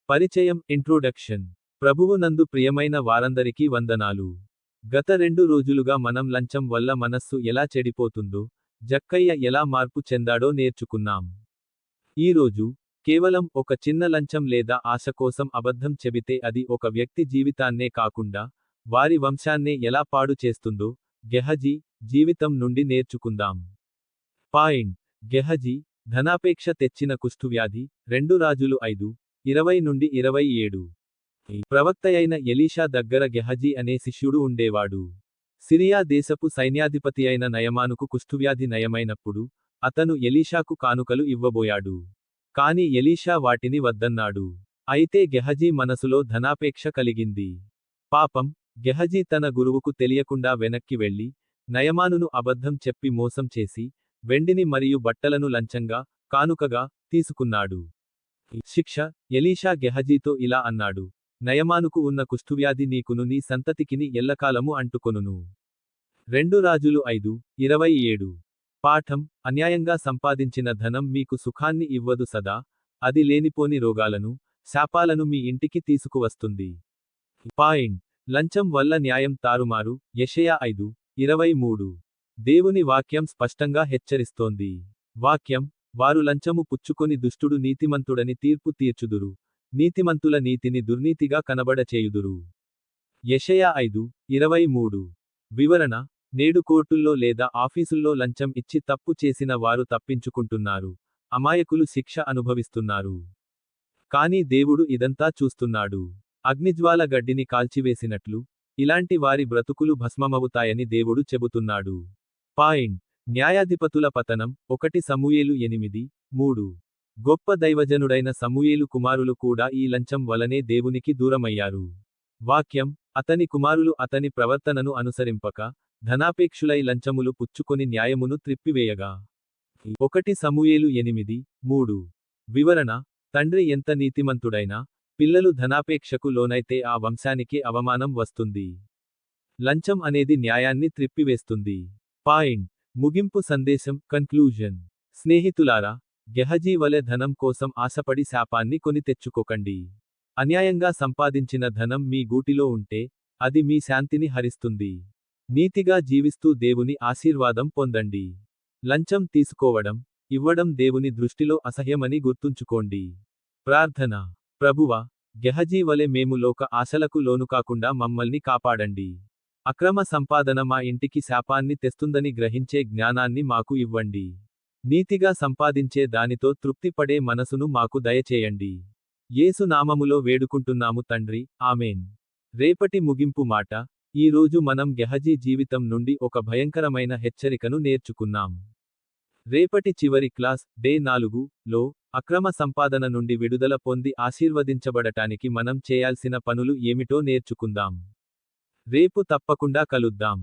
పరిచయం ఇంట్రొడక్షన్. ప్రభువు నందు ప్రియమైన వారందరికీ వందనాలు. గత 2 రోజులుగా మనం లంచం వల్ల మనస్సు ఎలా చెడిపోతుందో, జక్కయ్య ఎలా మార్పు చెందాడో నేర్చుకున్నాం. ఈరోజు, కేవలం ఒక చిన్న లంచం లేదా ఆశ కోసం అబద్ధం చెబితే అది ఒక వ్యక్తి జీవితాన్నే కాకుండా, వారి వంశాన్నే ఎలా పాడు చేస్తుందో, గెహజీ జీవితం నుండి నేర్చుకుందాం. పాయింట్. గెహజీ, ధనాపేక్ష తెచ్చిన కుష్ఠువ్యాధి. 2 రాజులు 5:20-27. ప్రవక్తయైన ఎలీషా దగ్గర గెహజీ అనే శిష్యుడు ఉండేవాడు. సిరియా దేశపు సైన్యాధిపతి అయిన నయమానుకు కుష్ఠువ్యాధి నయమైనప్పుడు, అతను ఎలీషాకు కానుకలు ఇవ్వబోయాడు. కాని ఎలీషా వాటిని వద్దన్నాడు. అయితే గెహజీ మనసులో ధనాపేక్ష కలిగింది. పాపం, గెహజీ తన గురువుకు తెలియకుండా వెనక్కి వెళ్లి, నయమానును అబద్ధం చెప్పి మోసం చేసి, వెండిని మరియు బట్టలను లంచంగా, కానుకగా తీసుకున్నాడు. శిక్ష. ఎలీషా గెహజీతో ఇలా అన్నాడు: నయమానుకు ఉన్న కుష్ఠువ్యాధి నీకును నీ సంతతికిని ఎల్లకాలము అంటుకొనును. 2 రాజులు 5:27. పాఠం. అన్యాయంగా సంపాదించిన ధనం మీకు సుఖాన్ని ఇవ్వదు సదా, అది లేనిపోని రోగాలను, శాపాలను మీ ఇంటికి తీసుకువస్తుంది. పాయింట్. లంచం వల్ల న్యాయం తారుమారు. యెషయా 5:23. దేవుని వాక్యం స్పష్టంగా హెచ్చరిస్తోంది. వాక్యం: వారు లంచము పుచ్చుకొని దుష్టుడు నీతిమంతుడని తీర్పు తీర్చుదురు, నీతిమంతుల నీతిని దుర్నీతిగా కనబడచేయుదురు. యెషయా 5:23. వివరణ: నేడు కోర్టుల్లో లేదా ఆఫీసుల్లో లంచం ఇచ్చి తప్పు చేసిన వారు తప్పించుకుంటున్నారు, అమాయకులు శిక్ష అనుభవిస్తున్నారు. కానీ దేవుడు ఇదంతా చూస్తున్నాడు. అగ్నిజ్వాల గడ్డిని కాల్చివేసినట్లు, ఇలాంటి వారి బ్రతుకులు భస్మమవుతాయని దేవుడు చెబుతున్నాడు. పాయింట్. న్యాయాధిపతుల పతనం. 1 సమూయేలు 8:3. గొప్ప దైవజనుడైన సమూయేలు కుమారులు కూడా ఈ లంచం వలనే దేవునికి దూరమయ్యారు. వాక్యం: అతని కుమారులు అతని ప్రవర్తనను అనుసరింపక, ధనాపేక్షులై లంచములు పుచ్చుకొని న్యాయమును త్రిప్పివేయగా. 1 సమూయేలు 8:3. వివరణ: తండ్రి ఎంత నీతిమంతుడైనా, పిల్లలు ధనాపేక్షకు లోనైతే ఆ వంశానికి అవమానం వస్తుంది. లంచం అనేది న్యాయాన్ని త్రిప్పివేస్తుంది. పాయింట్. ముగింపు సందేశం కన్క్లూజన్. స్నేహితులారా, గెహజీ వలె ధనం కోసం ఆశపడి శాపాన్ని కొని తెచ్చుకోకండి. అన్యాయంగా సంపాదించిన ధనం మీ గూటిలో ఉంటే, అది మీ శాంతిని హరిస్తుంది. నీతిగా జీవిస్తూ దేవుని ఆశీర్వాదం పొందండి. లంచం తీసుకోవడం, ఇవ్వడం దేవుని దృష్టిలో అసహ్యమని గుర్తుంచుకోండి. ప్రార్థన. ప్రభువా, గెహజీ వలె మేము లోక ఆశలకు లోనుకాకుండా మమ్మల్ని కాపాడండి. అక్రమ సంపాదన మా ఇంటికి శాపాన్ని తెస్తుందని గ్రహించే జ్ఞానాన్ని మాకు ఇవ్వండి. నీతిగా సంపాదించే దానితో తృప్తిపడే మనసును మాకు దయచేయండి. యేసు నామములో వేడుకుంటున్నాము తండ్రి, ఆమేన్. రేపటి ముగింపు మాట. ఈ రోజు మనం గెహజీ జీవితం నుండి ఒక భయంకరమైన హెచ్చరికను నేర్చుకున్నాం. రేపటి చివరి క్లాస్, డే 4లో, అక్రమ సంపాదన నుండి విడుదల పొంది ఆశీర్వదించబడటానికి మనం చేయాల్సిన పనులు ఏమిటో నేర్చుకుందాం. రేపు తప్పకుండా కలుద్దాం.